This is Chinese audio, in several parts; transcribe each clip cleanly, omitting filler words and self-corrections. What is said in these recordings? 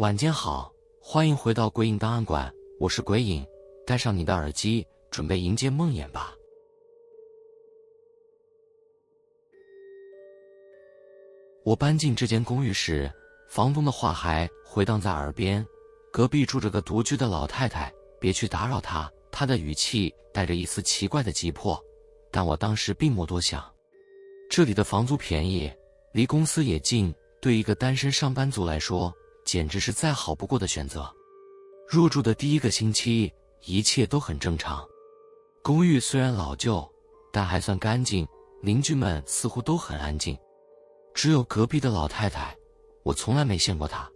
晚间好，欢迎回到鬼影档案馆，我是鬼影，戴上你的耳机，准备迎接梦魇吧。我搬进这间公寓时，房东的话还回荡在耳边，隔壁住着个独居的老太太，别去打扰她。她的语气带着一丝奇怪的急迫，但我当时并没多想。这里的房租便宜，离公司也近，对一个单身上班族来说，简直是再好不过的选择。入住的第一个星期，一切都很正常。公寓虽然老旧，但还算干净，邻居们似乎都很安静。只有隔壁的老太太，我从来没见过她。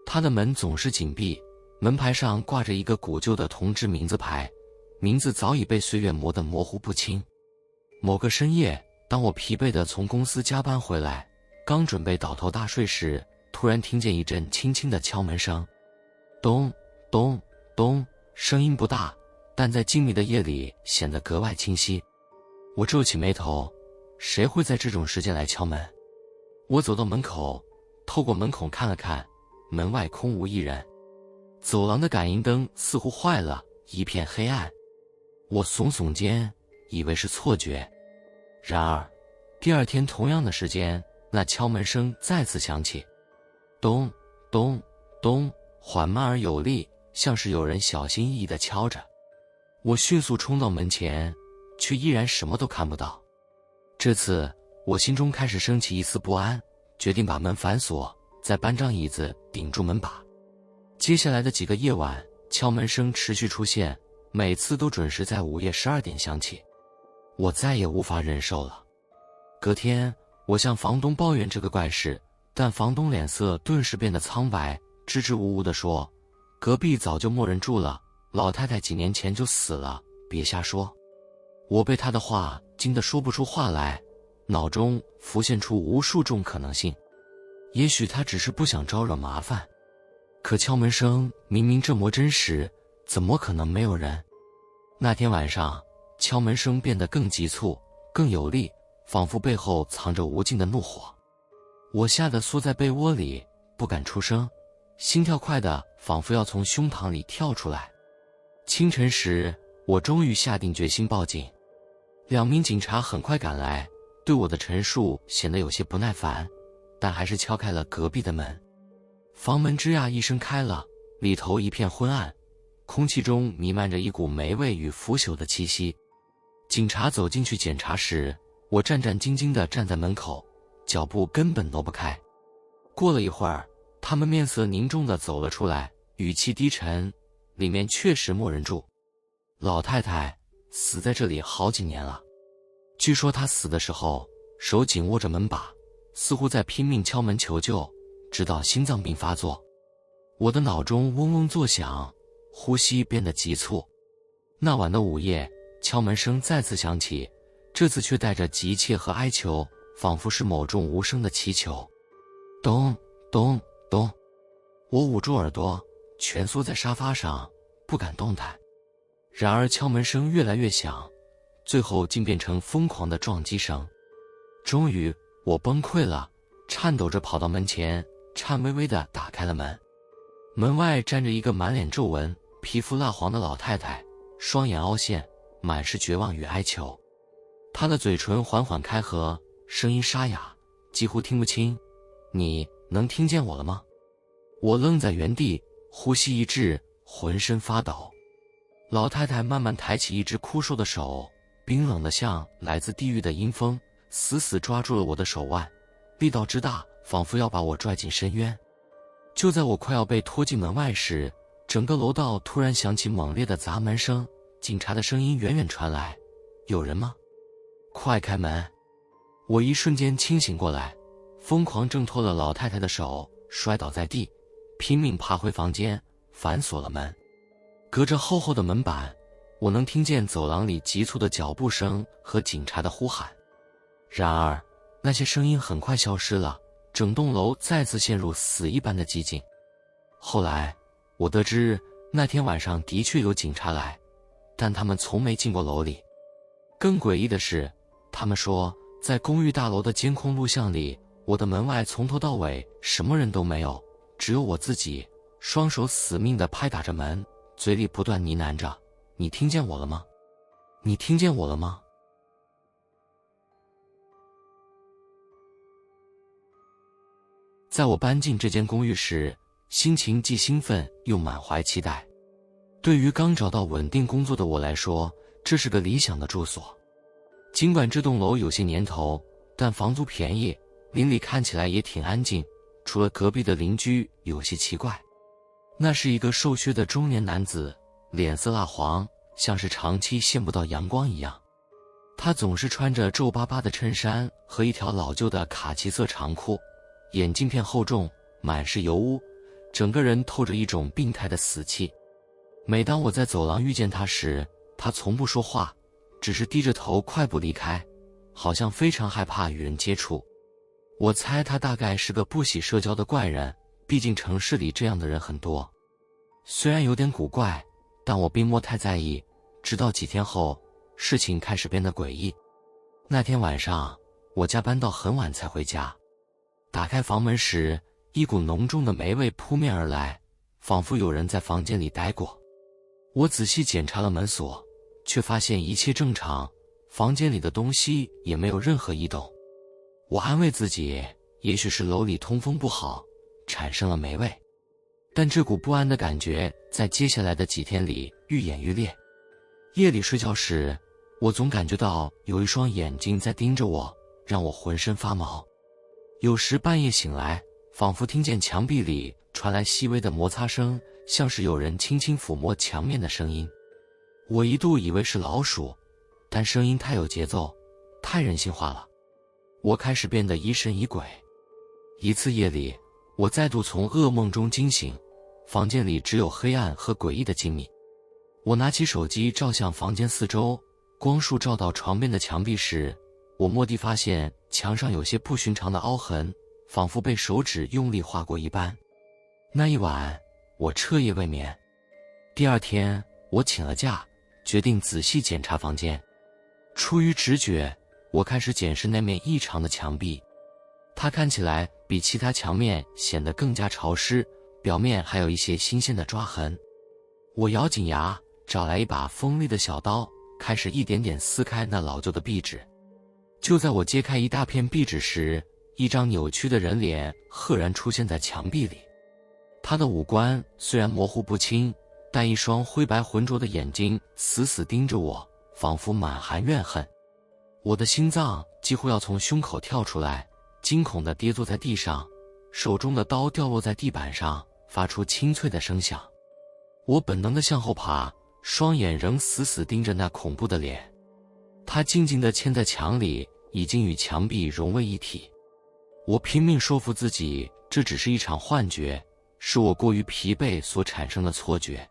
她的门总是紧闭，门牌上挂着一个古旧的铜制名字牌，名字早已被岁月磨得模糊不清。某个深夜，当我疲惫地从公司加班回来，刚准备倒头大睡时，突然听见一阵轻轻的敲门声，咚咚咚，声音不大，但在静谧的夜里显得格外清晰。我皱起眉头，谁会在这种时间来敲门？我走到门口，透过门孔看了看，门外空无一人。走廊的感应灯似乎坏了，一片黑暗。我耸耸肩，以为是错觉。然而，第二天同样的时间，那敲门声再次响起，咚咚咚，缓慢而有力，像是有人小心翼翼地敲着。我迅速冲到门前，却依然什么都看不到。这次我心中开始升起一丝不安，决定把门反锁，再搬张椅子顶住门把。接下来的几个夜晚，敲门声持续出现，每次都准时在午夜12点响起。我再也无法忍受了。隔天，我向房东抱怨这个怪事，但房东脸色顿时变得苍白，支支吾吾地说：“隔壁早就没人住了，老太太几年前就死了，别瞎说。”我被他的话惊得说不出话来，脑中浮现出无数种可能性。也许他只是不想招惹麻烦，可敲门声明明这么真实，怎么可能没有人？那天晚上，敲门声变得更急促，更有力，仿佛背后藏着无尽的怒火。我吓得缩在被窝里，不敢出声，心跳快得仿佛要从胸膛里跳出来。清晨时，我终于下定决心报警。2名警察很快赶来，对我的陈述显得有些不耐烦，但还是敲开了隔壁的门。房门吱呀一声开了，里头一片昏暗，空气中弥漫着一股霉味与腐朽的气息。警察走进去检查时，我战战兢兢地站在门口，脚步根本挪不开。过了一会儿，他们面色凝重地走了出来，语气低沉：“里面确实没人住。老太太死在这里好几年了。据说她死的时候手紧握着门把，似乎在拼命敲门求救，直到心脏病发作。”我的脑中嗡嗡作响，呼吸变得急促。那晚的午夜，敲门声再次响起，这次却带着急切和哀求，仿佛是某种无声的祈求。咚咚咚，我捂住耳朵，蜷缩在沙发上，不敢动弹。然而敲门声越来越响，最后竟变成疯狂的撞击声。终于，我崩溃了，颤抖着跑到门前，颤巍巍地打开了门。门外站着一个满脸皱纹、皮肤蜡黄的老太太，双眼凹陷，满是绝望与哀求。她的嘴唇缓缓开合，声音沙哑，几乎听不清：“你能听见我了吗？”我愣在原地，呼吸一滞，浑身发抖。老太太慢慢抬起一只枯瘦的手，冰冷得像来自地狱的阴风，死死抓住了我的手腕，力道之大，仿佛要把我拽进深渊。就在我快要被拖进门外时，整个楼道突然响起猛烈的砸门声，警察的声音远远传来：“有人吗？快开门！”我一瞬间清醒过来，疯狂挣脱了老太太的手，摔倒在地，拼命爬回房间，反锁了门。隔着厚厚的门板，我能听见走廊里急促的脚步声和警察的呼喊。然而，那些声音很快消失了，整栋楼再次陷入死一般的寂静。后来，我得知那天晚上的确有警察来，但他们从没进过楼里。更诡异的是，他们说，在公寓大楼的监控录像里，我的门外从头到尾什么人都没有，只有我自己双手死命地拍打着门，嘴里不断呢喃着：“你听见我了吗？你听见我了吗？”在我搬进这间公寓时，心情既兴奋又满怀期待。对于刚找到稳定工作的我来说，这是个理想的住所。尽管这栋楼有些年头，但房租便宜，邻里看起来也挺安静，除了隔壁的邻居有些奇怪。那是一个瘦削的中年男子，脸色蜡黄，像是长期见不到阳光一样。他总是穿着皱巴巴的衬衫和一条老旧的卡其色长裤，眼镜片厚重，满是油污，整个人透着一种病态的死气。每当我在走廊遇见他时，他从不说话，只是低着头快步离开，好像非常害怕与人接触。我猜他大概是个不喜社交的怪人，毕竟城市里这样的人很多。虽然有点古怪，但我并没太在意，直到几天后，事情开始变得诡异。那天晚上，我加班到很晚才回家。打开房门时，一股浓重的霉味扑面而来，仿佛有人在房间里待过。我仔细检查了门锁，却发现一切正常，房间里的东西也没有任何异动。我安慰自己，也许是楼里通风不好，产生了霉味。但这股不安的感觉在接下来的几天里愈演愈烈。夜里睡觉时，我总感觉到有一双眼睛在盯着我，让我浑身发毛。有时半夜醒来，仿佛听见墙壁里传来细微的摩擦声，像是有人轻轻抚摸墙面的声音。我一度以为是老鼠，但声音太有节奏，太人性化了。我开始变得疑神疑鬼。一次夜里，我再度从噩梦中惊醒，房间里只有黑暗和诡异的静谧。我拿起手机照向房间四周，光束照到床边的墙壁时，我蓦地发现墙上有些不寻常的凹痕，仿佛被手指用力划过一般。那一晚，我彻夜未眠。第二天，我请了假，决定仔细检查房间。出于直觉，我开始检视那面异常的墙壁。它看起来比其他墙面显得更加潮湿，表面还有一些新鲜的抓痕。我咬紧牙，找来一把锋利的小刀，开始一点点撕开那老旧的壁纸。就在我揭开一大片壁纸时，一张扭曲的人脸赫然出现在墙壁里。他的五官虽然模糊不清，但一双灰白浑浊的眼睛死死盯着我，仿佛满含怨恨。我的心脏几乎要从胸口跳出来，惊恐地跌坐在地上，手中的刀掉落在地板上，发出清脆的声响。我本能地向后爬，双眼仍死死盯着那恐怖的脸。他静静地嵌在墙里，已经与墙壁融为一体。我拼命说服自己，这只是一场幻觉，是我过于疲惫所产生的错觉。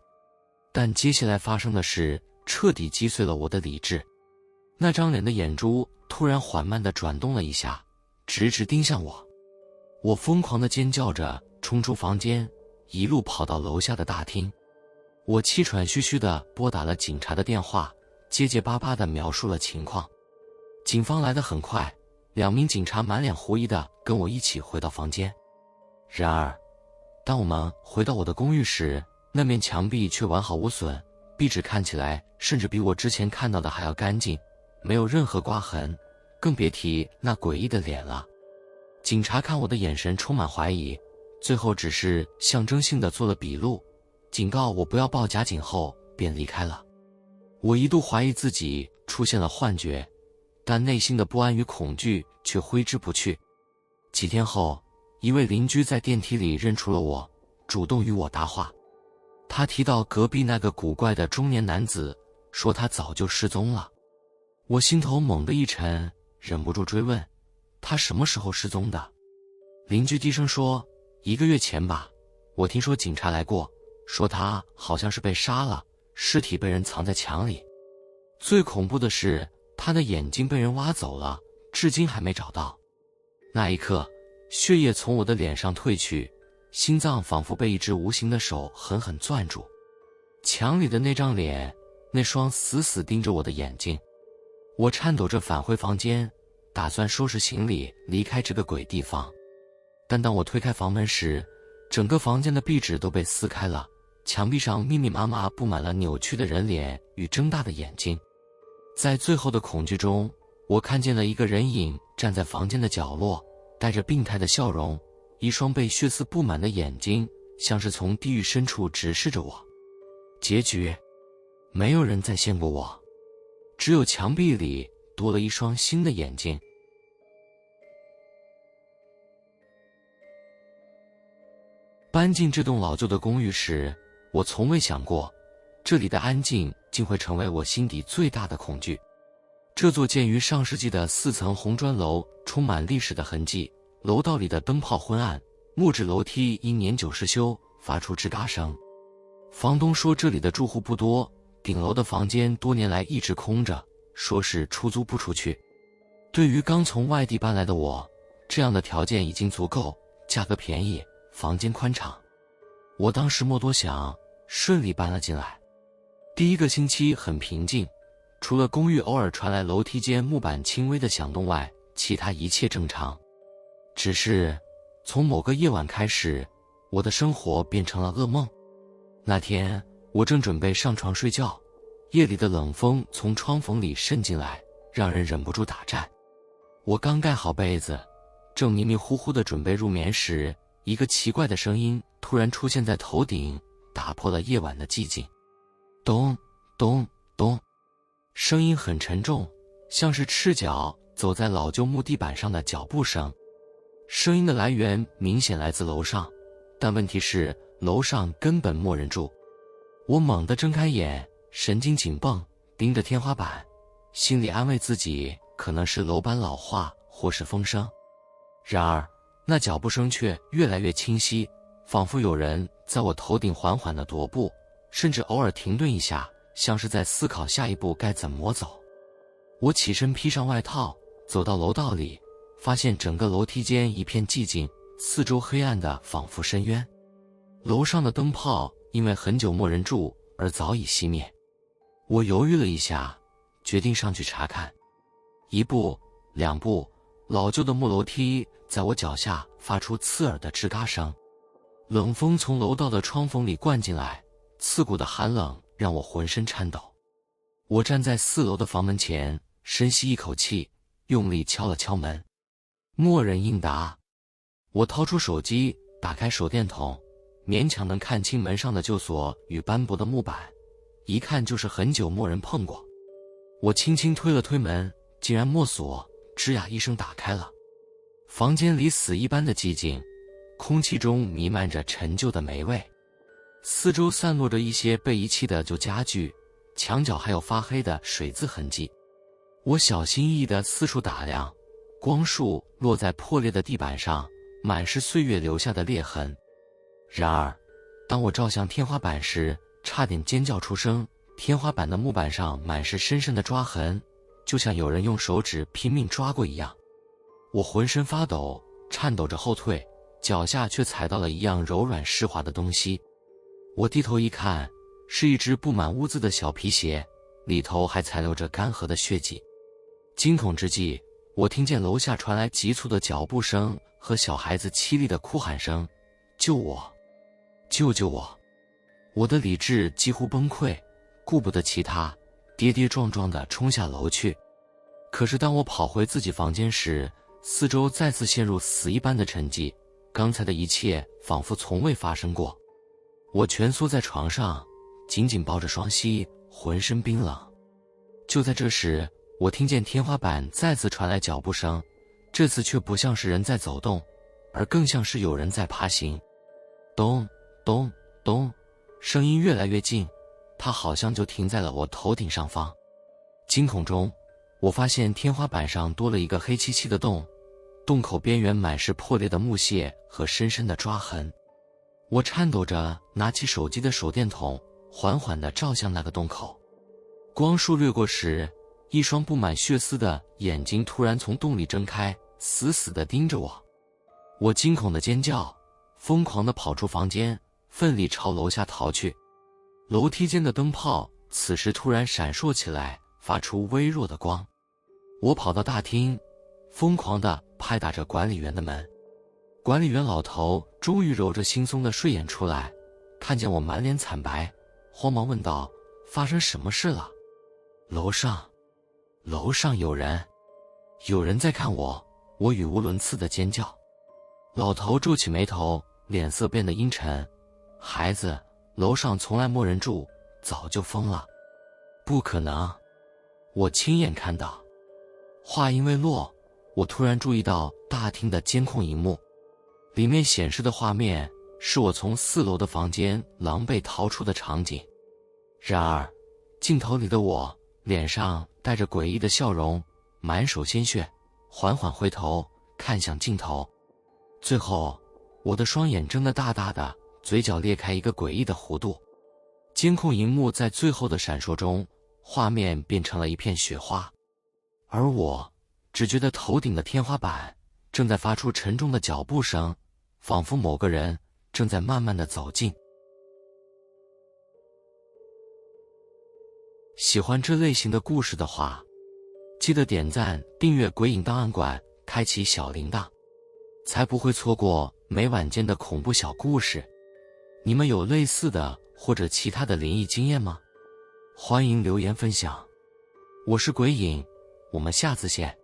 但接下来发生的事彻底击碎了我的理智。那张脸的眼珠突然缓慢地转动了一下，直直盯向我。我疯狂地尖叫着冲出房间，一路跑到楼下的大厅。我气喘吁吁地拨打了警察的电话，结结巴巴地描述了情况。警方来得很快，2名警察满脸狐疑地跟我一起回到房间。然而，当我们回到我的公寓时，那面墙壁却完好无损，壁纸看起来甚至比我之前看到的还要干净，没有任何刮痕，更别提那诡异的脸了。警察看我的眼神充满怀疑，最后只是象征性地做了笔录，警告我不要报假警后便离开了。我一度怀疑自己出现了幻觉，但内心的不安与恐惧却挥之不去。几天后，一位邻居在电梯里认出了我，主动与我搭话。他提到隔壁那个古怪的中年男子，说他早就失踪了。我心头猛地一沉，忍不住追问，他什么时候失踪的？邻居低声说，1个月前吧，我听说警察来过，说他好像是被杀了，尸体被人藏在墙里。最恐怖的是，他的眼睛被人挖走了，至今还没找到。那一刻，血液从我的脸上退去，心脏仿佛被一只无形的手狠狠攥住。墙里的那张脸，那双死死盯着我的眼睛。我颤抖着返回房间，打算收拾行李离开这个鬼地方。但当我推开房门时，整个房间的壁纸都被撕开了，墙壁上密密麻麻布满了扭曲的人脸与睁大的眼睛。在最后的恐惧中，我看见了一个人影站在房间的角落，带着病态的笑容，一双被血丝布满的眼睛像是从地狱深处直视着我。结局，没有人再见过我，只有墙壁里多了一双新的眼睛。搬进这栋老旧的公寓时，我从未想过，这里的安静竟会成为我心底最大的恐惧。这座建于上世纪的4层红砖楼充满历史的痕迹，楼道里的灯泡昏暗，木质楼梯因年久失修发出吱嘎声。房东说这里的住户不多，顶楼的房间多年来一直空着，说是出租不出去。对于刚从外地搬来的我，这样的条件已经足够，价格便宜，房间宽敞。我当时没多想，顺利搬了进来。第1个星期很平静，除了公寓偶尔传来楼梯间木板轻微的响动外，其他一切正常。只是从某个夜晚开始，我的生活变成了噩梦。那天我正准备上床睡觉，夜里的冷风从窗缝里渗进来，让人忍不住打颤。我刚盖好被子，正迷迷糊糊地准备入眠时，一个奇怪的声音突然出现在头顶，打破了夜晚的寂静。咚咚咚，声音很沉重，像是赤脚走在老旧木地板上的脚步声。声音的来源明显来自楼上，但问题是楼上根本没人住。我猛地睁开眼，神经紧绷，盯着天花板，心里安慰自己可能是楼板老化或是风声。然而那脚步声却越来越清晰，仿佛有人在我头顶缓缓地踱步，甚至偶尔停顿一下，像是在思考下一步该怎么走。我起身披上外套，走到楼道里，发现整个楼梯间一片寂静，四周黑暗的仿佛深渊。楼上的灯泡因为很久没人住而早已熄灭。我犹豫了一下，决定上去查看。1步2步，老旧的木楼梯在我脚下发出刺耳的吱嘎声，冷风从楼道的窗缝里灌进来，刺骨的寒冷让我浑身颤抖。我站在4楼的房门前，深吸一口气，用力敲了敲门，默人应答。我掏出手机，打开手电筒，勉强能看清门上的旧锁与斑驳的木板，一看就是很久没人碰过。我轻轻推了推门，竟然没锁，吱呀一声打开了。房间里死一般的寂静，空气中弥漫着陈旧的霉味，四周散落着一些被遗弃的旧家具，墙角还有发黑的水渍痕迹。我小心翼翼地四处打量，光束落在破裂的地板上，满是岁月留下的裂痕。然而当我照向天花板时，差点尖叫出声。天花板的木板上满是深深的抓痕，就像有人用手指拼命抓过一样。我浑身发抖，颤抖着后退，脚下却踩到了一样柔软湿滑的东西。我低头一看，是一只布满污渍的小皮鞋，里头还残留着干涸的血迹。惊恐之际，我听见楼下传来急促的脚步声和小孩子凄厉的哭喊声：“救我！救救我！”我的理智几乎崩溃，顾不得其他，跌跌撞撞地冲下楼去。可是当我跑回自己房间时，四周再次陷入死一般的沉寂，刚才的一切仿佛从未发生过。我蜷缩在床上，紧紧抱着双膝，浑身冰冷。就在这时，我听见天花板再次传来脚步声，这次却不像是人在走动，而更像是有人在爬行。咚咚咚，声音越来越近，它好像就停在了我头顶上方。惊恐中，我发现天花板上多了一个黑漆漆的洞，洞口边缘满是破裂的木屑和深深的抓痕。我颤抖着拿起手机的手电筒，缓缓地照向那个洞口。光束掠过时，一双布满血丝的眼睛突然从洞里睁开，死死地盯着我。我惊恐地尖叫，疯狂地跑出房间，奋力朝楼下逃去。楼梯间的灯泡此时突然闪烁起来，发出微弱的光。我跑到大厅，疯狂地拍打着管理员的门。管理员老头终于揉着惺忪的睡眼出来，看见我满脸惨白，慌忙问道：“发生什么事了？”“楼上有人，有人在看我！”我语无伦次的尖叫。老头皱起眉头，脸色变得阴沉：“孩子，楼上从来没人住，早就封了。”“不可能，我亲眼看到。”话音未落，我突然注意到大厅的监控荧幕，里面显示的画面是我从4楼的房间狼狈逃出的场景。然而，镜头里的我脸上带着诡异的笑容，满手鲜血，缓缓回头看向镜头。最后，我的双眼睁得大大的，嘴角裂开一个诡异的弧度。监控荧幕在最后的闪烁中，画面变成了一片雪花，而我只觉得头顶的天花板正在发出沉重的脚步声，仿佛某个人正在慢慢地走近。喜欢这类型的故事的话，记得点赞、订阅鬼影档案馆，开启小铃铛，才不会错过每晚间的恐怖小故事。你们有类似的或者其他的灵异经验吗？欢迎留言分享。我是鬼影，我们下次见。